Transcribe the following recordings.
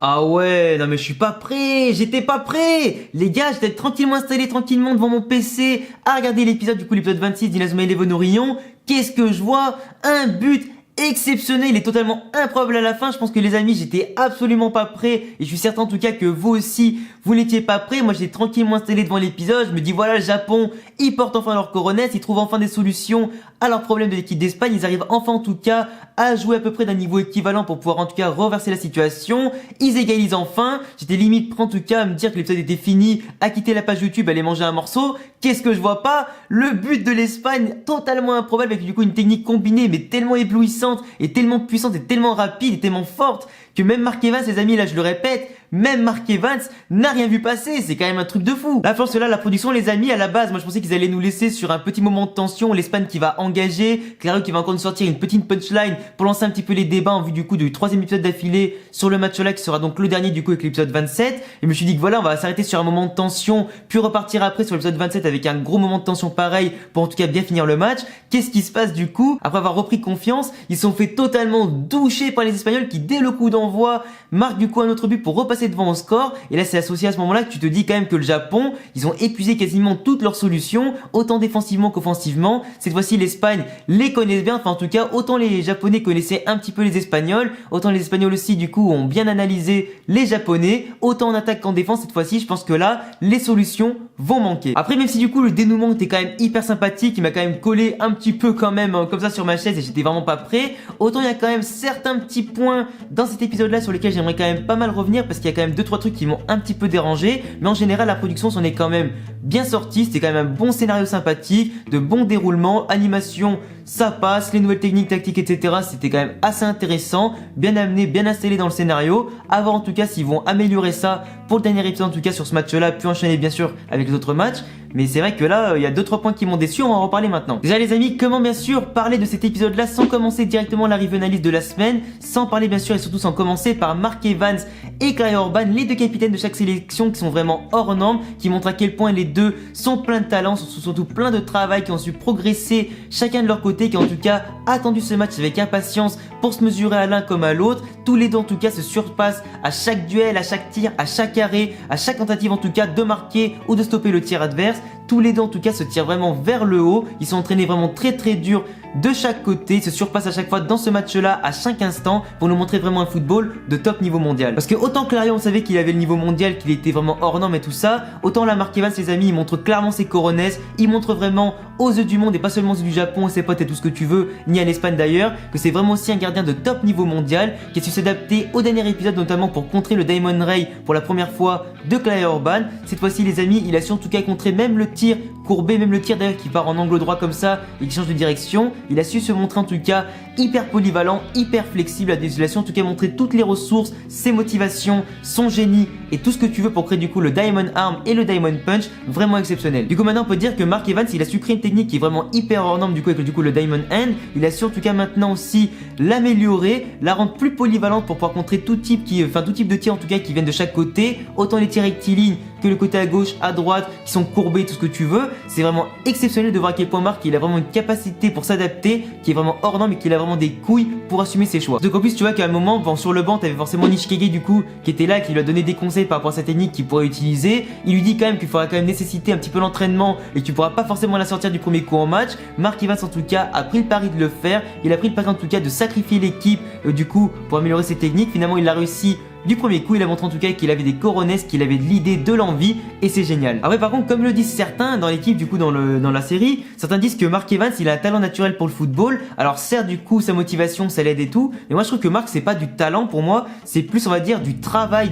Ah ouais, non mais je suis pas prêt, j'étais pas prêt. Les gars, j'étais tranquillement installé tranquillement devant mon PC à regarder l'épisode, du coup l'épisode 26 d'Inazuma Eleven Orion. Qu'est-ce que je vois? Un but exceptionnel, il est totalement improbable à la fin. Je pense que les amis, j'étais absolument pas prêt et je suis certain en tout cas que vous aussi, vous n'étiez pas prêt. Moi, j'étais tranquillement installé devant l'épisode. Je me dis voilà, le Japon, ils portent enfin leur coronets, ils trouvent enfin des solutions à leurs problèmes de l'équipe d'Espagne. Ils arrivent enfin en tout cas à jouer à peu près d'un niveau équivalent pour pouvoir en tout cas reverser la situation. Ils égalisent enfin. J'étais limite prêt en tout cas à me dire que l'épisode était fini, à quitter la page YouTube, à aller manger un morceau. Qu'est-ce que je vois pas? Le but de l'Espagne, totalement improbable avec du coup une technique combinée mais tellement éblouissante et tellement puissante et tellement rapide et tellement forte que même Mark Evans, les amis, là je le répète, même Mark Evans n'a rien vu passer. C'est quand même un truc de fou. La force là, la production, les amis, à la base, moi je pensais qu'ils allaient nous laisser sur un petit moment de tension, l'Espagne qui va engager, Clario qui va encore nous sortir une petite punchline pour lancer un petit peu les débats en vue du coup du troisième épisode d'affilée sur le match là qui sera donc le dernier du coup avec l'épisode 27. Et je me suis dit que voilà, on va s'arrêter sur un moment de tension, puis repartir après sur l'épisode 27 avec un gros moment de tension pareil pour en tout cas bien finir le match. Qu'est-ce qui se passe du coup? Après avoir repris confiance, ils sont fait totalement doucher par les Espagnols qui dès le coup d'envoi marquent du coup un autre but pour repasser devant au score. Et là c'est associé à ce moment là que tu te dis quand même que le Japon, ils ont épuisé quasiment toutes leurs solutions, autant défensivement qu'offensivement. Cette fois-ci l'Espagne les connaît bien, enfin en tout cas autant les Japonais connaissaient un petit peu les Espagnols, autant les Espagnols aussi du coup ont bien analysé les Japonais, autant en attaque qu'en défense. Cette fois-ci je pense que là les solutions vont manquer. Après même si du coup le dénouement était quand même hyper sympathique, il m'a quand même collé un petit peu quand même comme ça sur ma chaise et j'étais vraiment pas prêt, autant il y a quand même certains petits points dans cet épisode là sur lesquels j'aimerais quand même pas mal revenir parce qu'il y a quand même 2-3 trucs qui m'ont un petit peu dérangé, mais en général la production s'en est quand même bien sortie. C'était quand même un bon scénario sympathique, de bons déroulements, animation ça passe, les nouvelles techniques, tactiques, etc. C'était quand même assez intéressant, bien amené, bien installé dans le scénario. À voir en tout cas s'ils vont améliorer ça pour le dernier épisode en tout cas sur ce match là, puis enchaîner bien sûr avec les autres matchs. Mais c'est vrai que là, il y a 2-3 points qui m'ont déçu, on va en reparler maintenant. Déjà les amis, comment bien sûr parler de cet épisode là sans commencer directement la review analyse de la semaine, sans parler bien sûr et surtout sans commencer par Mark Evans et Clay Orban, les deux capitaines de chaque sélection qui sont vraiment hors normes, qui montrent à quel point les deux sont pleins de talent, sont surtout plein de travail, qui ont su progresser chacun de leur côté, qui ont en tout cas attendu ce match avec impatience pour se mesurer à l'un comme à l'autre. Tous les deux en tout cas se surpassent à chaque duel, à chaque tir, à chaque arrêt, à chaque tentative en tout cas de marquer ou de stopper le tir adverse. Tous les deux en tout cas se tirent vraiment vers le haut, ils sont entraînés vraiment très dur de chaque côté, ils se surpassent à chaque fois dans ce match là à chaque instant pour nous montrer vraiment un football de top niveau mondial. Parce que autant Clario on savait qu'il avait le niveau mondial, qu'il était vraiment hors norme et tout ça, autant là Mark Evans les amis il montre clairement ses coronets, il montre vraiment aux yeux du monde et pas seulement aux yeux du Japon et ses potes et tout ce que tu veux, ni à l'Espagne d'ailleurs, que c'est vraiment aussi un gardien de top niveau mondial qui a su s'adapter au dernier épisode notamment pour contrer le Diamond Ray pour la première fois de Clay Orban. Cette fois-ci les amis il a su en tout cas contrer même le tir courbé, même le tir d'ailleurs qui part en angle droit comme ça et qui change de direction. Il a su se montrer en tout cas hyper polyvalent, hyper flexible, il a su en tout cas montrer toutes les ressources, ses motivations, son génie et tout ce que tu veux pour créer du coup le Diamond Arm et le Diamond Punch, vraiment exceptionnel. Du coup maintenant on peut dire que Mark Evans il a su créer une technique qui est vraiment hyper hors norme du coup avec du coup le Diamond Hand. Il a su en tout cas maintenant aussi l'améliorer, la rendre plus polyvalente pour pouvoir contrer tout type de tir en tout cas qui viennent de chaque côté, autant les tirs rectilignes que le côté à gauche, à droite, qui sont courbés, tout ce que tu veux. C'est vraiment exceptionnel de voir à quel point Mark il a vraiment une capacité pour s'adapter, qui est vraiment hors norme et qu'il a vraiment des couilles pour assumer ses choix. Donc en plus tu vois qu'à un moment, bon, sur le banc t'avais forcément Nishikage du coup qui était là, qui lui a donné des conseils par rapport à sa technique qu'il pourrait utiliser. Il lui dit quand même qu'il faudra quand même nécessiter un petit peu l'entraînement et que tu pourras pas forcément la sortir du premier coup en match. Mark Evans en tout cas a pris le pari de le faire, il a pris le pari en tout cas de sacrifier l'équipe du coup pour améliorer ses techniques. Finalement il a réussi du premier coup, il a montré en tout cas qu'il avait des coronets, qu'il avait de l'idée, de l'envie et c'est génial. Après par contre comme le disent certains dans l'équipe du coup dans la série, certains disent que Mark Evans il a un talent naturel pour le football. Alors certes du coup sa motivation ça l'aide et tout, mais moi je trouve que Mark c'est pas du talent pour moi, c'est plus on va dire du travail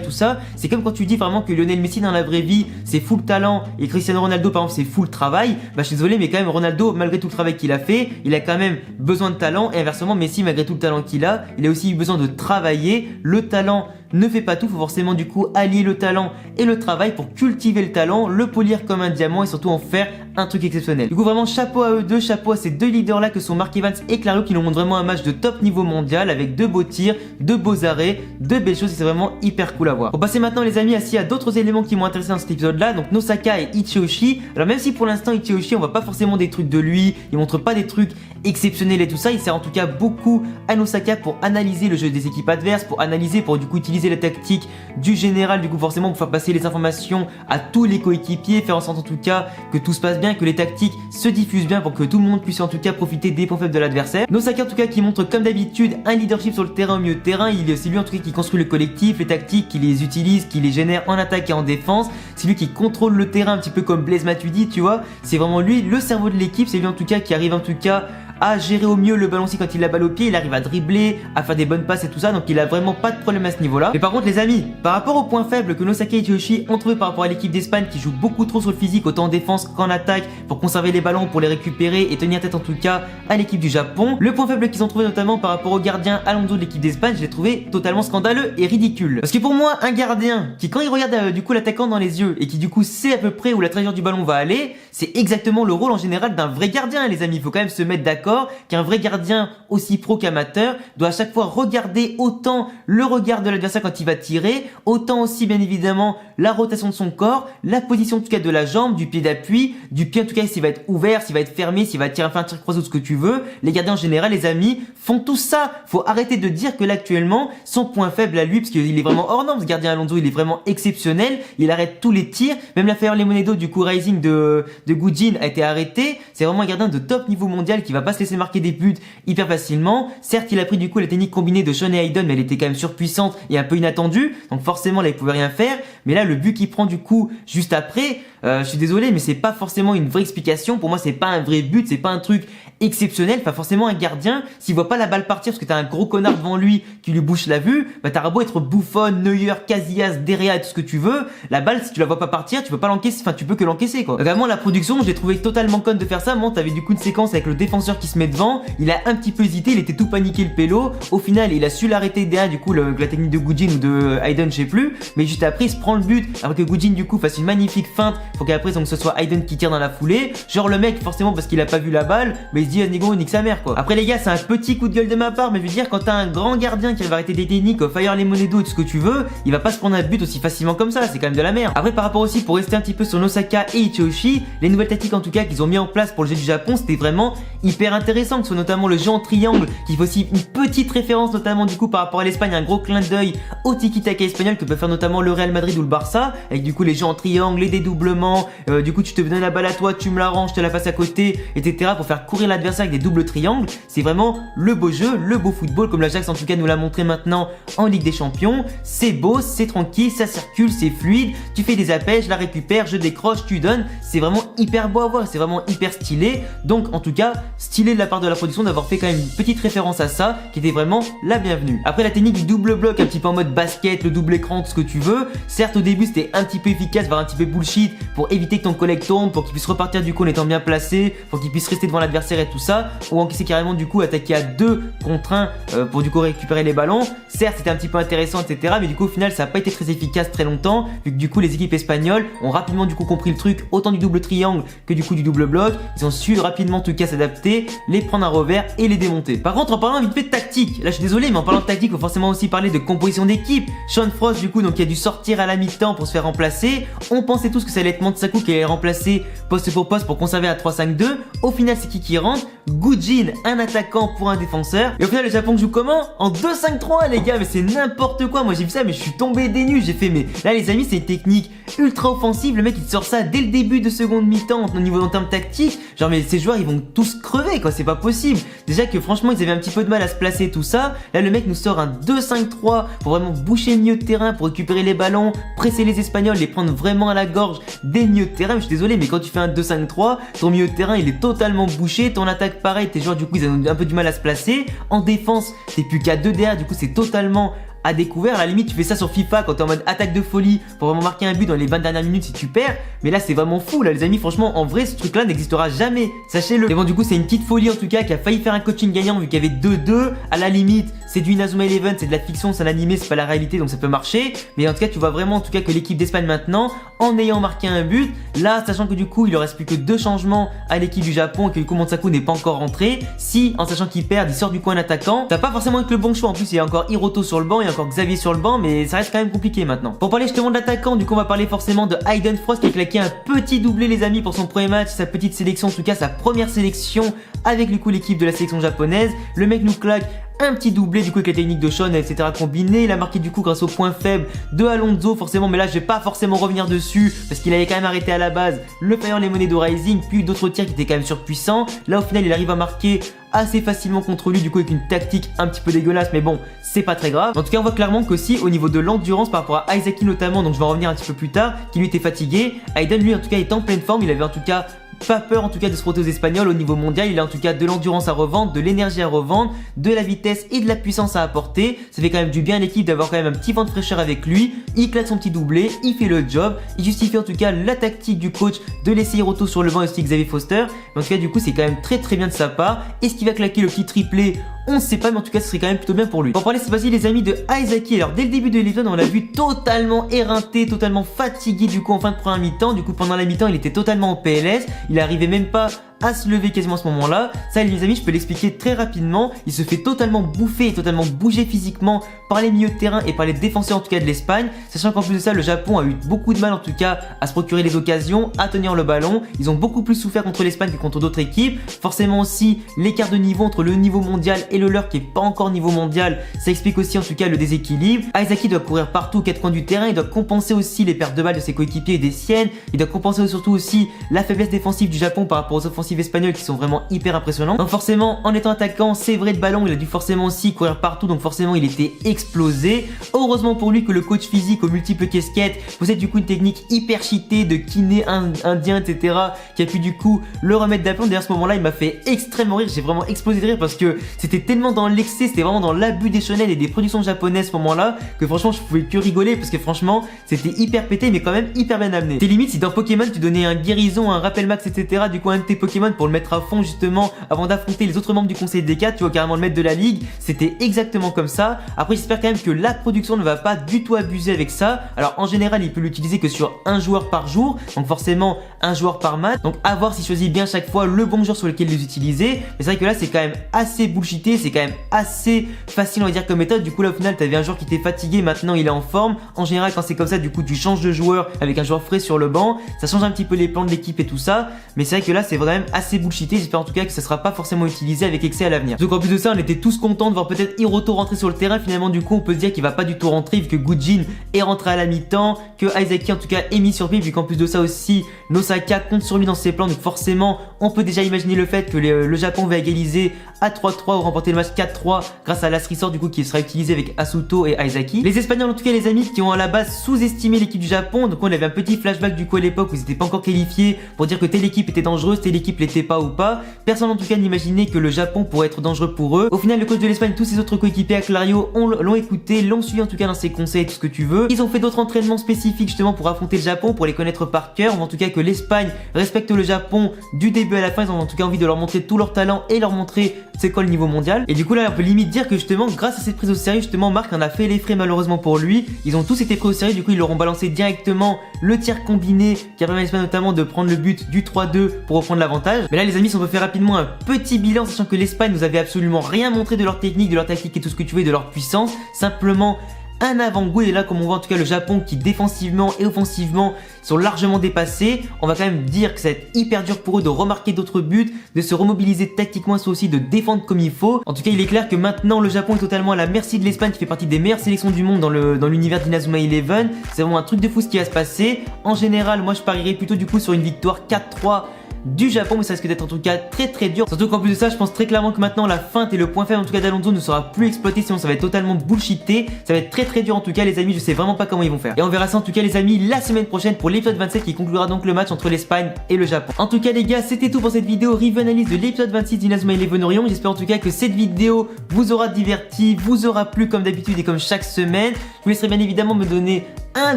tout ça. C'est comme quand tu dis vraiment que Lionel Messi dans la vraie vie c'est full talent et Cristiano Ronaldo par exemple c'est full travail. Bah je suis désolé mais quand même Ronaldo malgré tout le travail qu'il a fait, il a quand même besoin de talent et inversement Messi malgré tout le talent qu'il a, il a aussi besoin de travailler. Le talent ne fait pas tout, faut forcément du coup allier le talent et le travail pour cultiver le talent, le polir comme un diamant et surtout en faire un truc exceptionnel. Du coup vraiment chapeau à eux deux, chapeau à ces deux leaders là que sont Mark Evans et Clario qui nous montrent vraiment un match de top niveau mondial avec de beaux tirs, de beaux arrêts, de belles choses et c'est vraiment hyper cool à voir. On va passer maintenant les amis à d'autres éléments qui m'ont intéressé dans cet épisode là, donc Nosaka et Ichiyoshi. Alors même si pour l'instant Ichiyoshi on voit pas forcément des trucs de lui, il montre pas des trucs exceptionnels et tout ça, il sert en tout cas beaucoup à Nosaka pour analyser le jeu des équipes adverses, pour analyser, pour du coup utiliser la tactique du général, du coup forcément pour faire passer les informations à tous les coéquipiers, faire en sorte en tout cas que tout se passe bien, que les tactiques se diffusent bien pour que tout le monde puisse en tout cas profiter des points faibles de l'adversaire. Nosaka en tout cas qui montre comme d'habitude un leadership sur le terrain au milieu de terrain, c'est lui en tout cas qui construit le collectif, les tactiques, qui les utilise, qui les génère en attaque et en défense, c'est lui qui contrôle le terrain un petit peu comme Blaise Matuidi, tu vois, c'est vraiment lui le cerveau de l'équipe, c'est lui en tout cas qui arrive en tout cas à gérer au mieux le ballon aussi quand il a la balle au pied, il arrive à dribbler, à faire des bonnes passes et tout ça, donc il a vraiment pas de problème à ce niveau là. Mais par contre les amis, par rapport aux points faibles que Nosaka et Ichiyoshi ont trouvé par rapport à l'équipe d'Espagne qui joue beaucoup trop sur le physique autant en défense qu'en attaque pour conserver les ballons, pour les récupérer et tenir tête en tout cas à l'équipe du Japon, le point faible qu'ils ont trouvé notamment par rapport au gardien Alonso de l'équipe d'Espagne, je l'ai trouvé totalement scandaleux et ridicule. Parce que pour moi un gardien qui quand il regarde du coup l'attaquant dans les yeux et qui du coup sait à peu près où la trajectoire du ballon va aller, c'est exactement le rôle en général d'un vrai gardien les amis, il faut quand même se mettre d'accord qu'un vrai gardien aussi pro qu'amateur doit à chaque fois regarder autant le regard de l'adversaire quand il va tirer, autant aussi bien évidemment la rotation de son corps, la position en tout cas de la jambe, du pied d'appui, du pied en tout cas s'il va être ouvert, s'il va être fermé, s'il va tirer faire un tir croisé ou ce que tu veux. Les gardiens en général les amis font tout ça. Faut arrêter de dire que là actuellement son point faible à lui, parce qu'il est vraiment hors norme ce gardien Alonso, il est vraiment exceptionnel, il arrête tous les tirs, même la Fire Lemonedo du coup Rising de Gujin a été arrêté. C'est vraiment un gardien de top niveau mondial qui va pas se laisser marquer des buts hyper facilement. Certes il a pris du coup la technique combinée de Sean et Hayden, mais elle était quand même surpuissante et un peu inattendue, donc forcément là il pouvait rien faire. Mais là le but qu'il prend du coup juste après, je suis désolé mais c'est pas forcément une vraie explication. Pour moi c'est pas un vrai but, c'est pas un truc exceptionnel. Enfin forcément un gardien s'il voit pas la balle partir parce que t'as un gros connard devant lui qui lui bouche la vue, bah t'auras beau être Buffon, Neuer, Casillas, Derrea et tout ce que tu veux, la balle si tu la vois pas partir tu peux pas l'encaisser, enfin tu peux que l'encaisser quoi. Vraiment la production j'ai trouvé totalement conne de faire ça. Moi t'avais du coup une séquence avec le défenseur qui se met devant, il a un petit peu hésité, il était tout paniqué le pélo, au final il a su l'arrêter derrière du coup la technique de Gujin ou de Hayden je sais plus, mais juste après il se prend le but après que Gujin du coup fasse une magnifique feinte pour qu'après donc ce soit Hayden qui tire dans la foulée, genre le mec forcément parce qu'il a pas vu la balle mais il se dit Anigo nique sa mère quoi. Après les gars c'est un petit coup de gueule de ma part mais je veux dire quand t'as un grand gardien qui va arrêter des techniques au Fire Lemonedo et tout ce que tu veux, il va pas se prendre un but aussi facilement comme ça, c'est quand même de la merde. Après par rapport aussi pour rester un petit peu sur Nosaka et Ichiyoshi, les nouvelles tactiques en tout cas qu'ils ont mis en place pour le jeu du Japon c'était vraiment hyper intéressant, que ce soit notamment le jeu en triangle qui fait aussi une petite référence notamment du coup par rapport à l'Espagne, un gros clin d'œil au tiki-taka espagnol que peut faire notamment le Real Madrid ou le Barça avec du coup les jeux en triangle, les dédoublements, du coup tu te donnes la balle à toi, tu me la ranges, je te la passe à côté etc pour faire courir l'adversaire avec des doubles triangles. C'est vraiment le beau jeu, le beau football comme l'Ajax en tout cas nous l'a montré maintenant en Ligue des Champions. C'est beau, c'est tranquille, ça circule, c'est fluide, tu fais des appels, je la récupère, je décroche, tu donnes, c'est vraiment hyper beau à voir, c'est vraiment hyper stylé. Donc en tout cas stylé de la part de la production d'avoir fait quand même une petite référence à ça qui était vraiment la bienvenue. Après la technique du double bloc un petit peu en mode basket, le double écran, tout ce que tu veux, certes au début c'était un petit peu efficace, voire un petit peu bullshit pour éviter que ton collègue tombe, pour qu'il puisse repartir du coup en étant bien placé, pour qu'il puisse rester devant l'adversaire et tout ça, ou encaisser carrément du coup attaquer à 2 contre 1 pour du coup récupérer les ballons. Certes c'était un petit peu intéressant etc, mais du coup au final ça n'a pas été très efficace très longtemps vu que du coup les équipes espagnoles ont rapidement du coup compris le truc, autant du double triangle que du coup du double bloc. Ils ont su rapidement en tout cas s'adapter, les prendre un revers et les démonter. Par contre en parlant vite fait de tactique, là je suis désolé mais en parlant de tactique faut forcément aussi parler de composition d'équipe. Sean Frost du coup donc qui a dû sortir à la mi-temps pour se faire remplacer. On pensait tous que ça allait être Mantsaku qui allait remplacer poste pour conserver à 3-5-2. Au final c'est qui rentre? Gujin, un attaquant pour un défenseur. Et au final le Japon joue comment? En 2-5-3 les gars, mais c'est n'importe quoi. Moi j'ai vu ça mais je suis tombé des nues. J'ai fait mais là les amis c'est une technique ultra offensive. Le mec il te sort ça dès le début de seconde mi-temps au niveau en termes tactiques. Genre mais ces joueurs ils vont tous crever quoi, c'est pas possible. Déjà que franchement ils avaient un petit peu de mal à se placer tout ça. Là le mec nous sort un 2-5-3 pour vraiment boucher le milieu de terrain, pour récupérer les ballons, presser les Espagnols, les prendre vraiment à la gorge des milieux de terrain. Mais je suis désolé mais quand tu fais un 2-5-3, ton milieu de terrain il est totalement bouché, ton attaque pareil, tes joueurs du coup ils ont un peu du mal à se placer. En défense t'es plus qu'à 2 derrière, du coup c'est totalement à découvert. À la limite, tu fais ça sur FIFA quand t'es en mode attaque de folie pour vraiment marquer un but dans les 20 dernières minutes si tu perds. Mais là, c'est vraiment fou, là, les amis. Franchement, en vrai, ce truc-là n'existera jamais. Sachez-le. Mais bon, du coup, c'est une petite folie en tout cas qui a failli faire un coaching gagnant vu qu'il y avait 2-2. À la limite, c'est du Inazuma Eleven, c'est de la fiction, c'est un animé, c'est pas la réalité, donc ça peut marcher. Mais en tout cas, tu vois vraiment en tout cas que l'équipe d'Espagne maintenant, en ayant marqué un but, là, sachant que du coup, il ne reste plus que 2 changements à l'équipe du Japon et que du coup, Monsaku n'est pas encore rentré. Si, en sachant qu'il perd, il sort du coup un attaquant, t'as pas forcément avec le bon choix. En plus, il y a encore Hiroto sur le banc, il y a encore Xavier sur le banc, mais ça reste quand même compliqué maintenant. Pour parler justement de l'attaquant, du coup, on va parler forcément de Hayden Frost qui a claqué un petit doublé, les amis, pour son premier match, sa petite sélection, en tout cas sa première sélection avec du coup l'équipe de la sélection japonaise. Le mec nous claque un petit doublé du coup avec la technique de Sean, etc. combiné. Il a marqué du coup grâce au point faible de Alonso forcément, mais là je vais pas forcément revenir dessus parce qu'il avait quand même arrêté à la base le Fire Lemonade Rising, puis d'autres tirs qui étaient quand même surpuissants. Là au final il arrive à marquer assez facilement contre lui, du coup avec une tactique un petit peu dégueulasse, mais bon, c'est pas très grave. En tout cas, on voit clairement qu'aussi au niveau de l'endurance par rapport à Isaki notamment, donc je vais en revenir un petit peu plus tard, qui lui était fatigué. Hayden lui en tout cas est en pleine forme, il avait en tout cas pas peur en tout cas de se frotter aux Espagnols au niveau mondial. Il a en tout cas de l'endurance à revendre, de l'énergie à revendre, de la vitesse et de la puissance à apporter. Ça fait quand même du bien à l'équipe d'avoir quand même un petit vent de fraîcheur avec lui. Il claque son petit doublé, il fait le job, il justifie en tout cas la tactique du coach de laisser Hiroto sur le banc et aussi Xavier Foster. Mais en tout cas du coup c'est quand même très bien de sa part. Est-ce qu'il va claquer le petit triplé? On ne sait pas, mais en tout cas ce serait quand même plutôt bien pour lui. Pour parler cette fois-ci les amis de Isaki, alors dès le début de l'épisode on l'a vu totalement éreinté, totalement fatigué du coup en fin de première mi-temps. Du coup pendant la mi-temps il était totalement en PLS, il arrivait même pas à se lever quasiment à ce moment-là. Ça les amis, je peux l'expliquer très rapidement. Il se fait totalement bouffer et totalement bouger physiquement par les milieux de terrain et par les défenseurs en tout cas de l'Espagne. Sachant qu'en plus de ça, le Japon a eu beaucoup de mal en tout cas à se procurer les occasions, à tenir le ballon. Ils ont beaucoup plus souffert contre l'Espagne que contre d'autres équipes. Forcément aussi, l'écart de niveau entre le niveau mondial et le leur qui est pas encore niveau mondial, ça explique aussi en tout cas le déséquilibre. Isaki doit courir partout aux 4 coins du terrain, il doit compenser aussi les pertes de balles de ses coéquipiers et des siennes. Il doit compenser surtout aussi la faiblesse défensive du Japon par rapport aux offensives espagnols qui sont vraiment hyper impressionnants. Donc forcément en étant attaquant, c'est vrai de ballon, il a dû forcément aussi courir partout, donc forcément il était explosé. Heureusement pour lui que le coach physique aux multiples casquettes possède du coup une technique hyper cheatée de kiné indien, etc. qui a pu du coup le remettre d'aplomb. D'ailleurs à ce moment là il m'a fait extrêmement rire, j'ai vraiment explosé de rire parce que c'était tellement dans l'excès, c'était vraiment dans l'abus des shonen et des productions japonaises à ce moment là que franchement je pouvais que rigoler parce que franchement c'était hyper pété mais quand même hyper bien amené. T'es limite si dans Pokémon tu donnais un guérison, un rappel max, etc. du coup un de tes Pokémon pour le mettre à fond justement avant d'affronter les autres membres du conseil des 4, tu vois carrément le maître de la ligue, c'était exactement comme ça. Après j'espère quand même que la production ne va pas du tout abuser avec ça. Alors en général il peut l'utiliser que sur un joueur par jour, donc forcément un joueur par match, donc à voir s'il choisit bien chaque fois le bon joueur sur lequel les utiliser. Mais c'est vrai que là c'est quand même assez bullshité, c'est quand même assez facile on va dire comme méthode. Du coup là au final t'avais un joueur qui était fatigué, maintenant il est en forme. En général quand c'est comme ça du coup tu changes de joueur avec un joueur frais sur le banc, ça change un petit peu les plans de l'équipe et tout ça. Mais c'est vrai que là c'est vraiment assez bullshité, j'espère en tout cas que ça sera pas forcément utilisé avec excès à l'avenir. Donc en plus de ça on était tous contents de voir peut-être Hiroto rentrer sur le terrain. Finalement du coup on peut se dire qu'il va pas du tout rentrer vu que Gujin est rentré à la mi-temps, que Isaki en tout cas est mis sur pied, vu qu'en plus de ça aussi Nosaka compte sur lui dans ses plans. Donc forcément on peut déjà imaginer le fait que le Japon va égaliser à 3-3 ou remporter le match 4-3 grâce à Last Resort du coup qui sera utilisé avec Asuto et Isaki. Les Espagnols en tout cas les amis qui ont à la base sous-estimé l'équipe du Japon. Donc on avait un petit flashback du coup à l'époque où ils n'étaient pas encore qualifiés pour dire que telle équipe était dangereuse, telle équipe l'était pas ou pas. Personne en tout cas n'imaginait que le Japon pourrait être dangereux pour eux. Au final le coach de l'Espagne, tous ses autres coéquipiers à Clario l'ont écouté, l'ont suivi en tout cas dans ses conseils, tout ce que tu veux. Ils ont fait d'autres entraînements spécifiques justement pour affronter le Japon, pour les connaître par cœur. En tout cas que l'Espagne respecte le Japon du début à la fin. Ils ont en tout cas envie de leur montrer tout leur talent et leur montrer c'est quoi le niveau mondial. Et du coup là on peut limite dire que justement grâce à cette prise au sérieux justement Marc en a fait les frais malheureusement pour lui. Ils ont tous été pris au sérieux, du coup ils leur ont balancé directement le tir combiné qui a permis à l'Espagne notamment de prendre le but du 3-2 pour reprendre l'avantage. Mais là les amis si on peut faire rapidement un petit bilan, sachant que l'Espagne nous avait absolument rien montré de leur technique, de leur tactique et tout ce que tu veux, de leur puissance, simplement un avant-goût. Et là comme on voit en tout cas le Japon qui défensivement et offensivement sont largement dépassés, on va quand même dire que ça va être hyper dur pour eux de remarquer d'autres buts, de se remobiliser tactiquement, mais aussi de défendre comme il faut. En tout cas il est clair que maintenant le Japon est totalement à la merci de l'Espagne qui fait partie des meilleures sélections du monde dans l'univers d'Inazuma Eleven. C'est vraiment un truc de fou ce qui va se passer. En général moi je parierais plutôt du coup sur une victoire 4-3 du Japon, mais ça risque d'être en tout cas très dur. Surtout qu'en plus de ça, je pense très clairement que maintenant la feinte et le point faible en tout cas d'Alonso ne sera plus exploité, sinon ça va être totalement bullshité. Ça va être très dur en tout cas les amis, je sais vraiment pas comment ils vont faire. Et on verra ça en tout cas les amis la semaine prochaine pour l'épisode 27 qui conclura donc le match entre l'Espagne et le Japon. En tout cas les gars, c'était tout pour cette vidéo review analyse de l'épisode 26 d'Inazuma Eleven Orion. J'espère en tout cas que cette vidéo vous aura diverti, vous aura plu comme d'habitude et comme chaque semaine. Je vous laisserai bien évidemment me donner un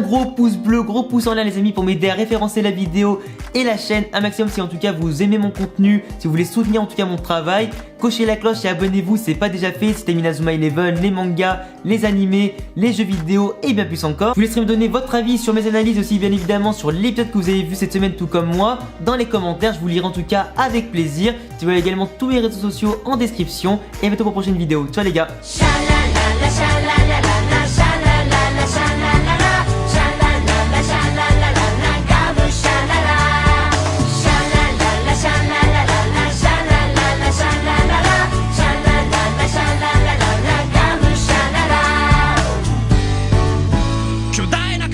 gros pouce bleu, gros pouce en l'air les amis pour m'aider à référencer la vidéo et la chaîne un maximum si en tout cas vous aimez mon contenu, si vous voulez soutenir en tout cas mon travail. Cochez la cloche et abonnez-vous si c'est pas déjà fait, si t'aimes Inazuma Eleven, les mangas, les animés, les jeux vidéo et bien plus encore. Je vous laisserai me donner votre avis sur mes analyses aussi bien évidemment sur l'épisode que vous avez vu cette semaine tout comme moi dans les commentaires, je vous lirai en tout cas avec plaisir. Si vous voulez également tous mes réseaux sociaux en description et à bientôt pour une prochaine vidéo. Ciao les gars.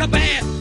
Bad.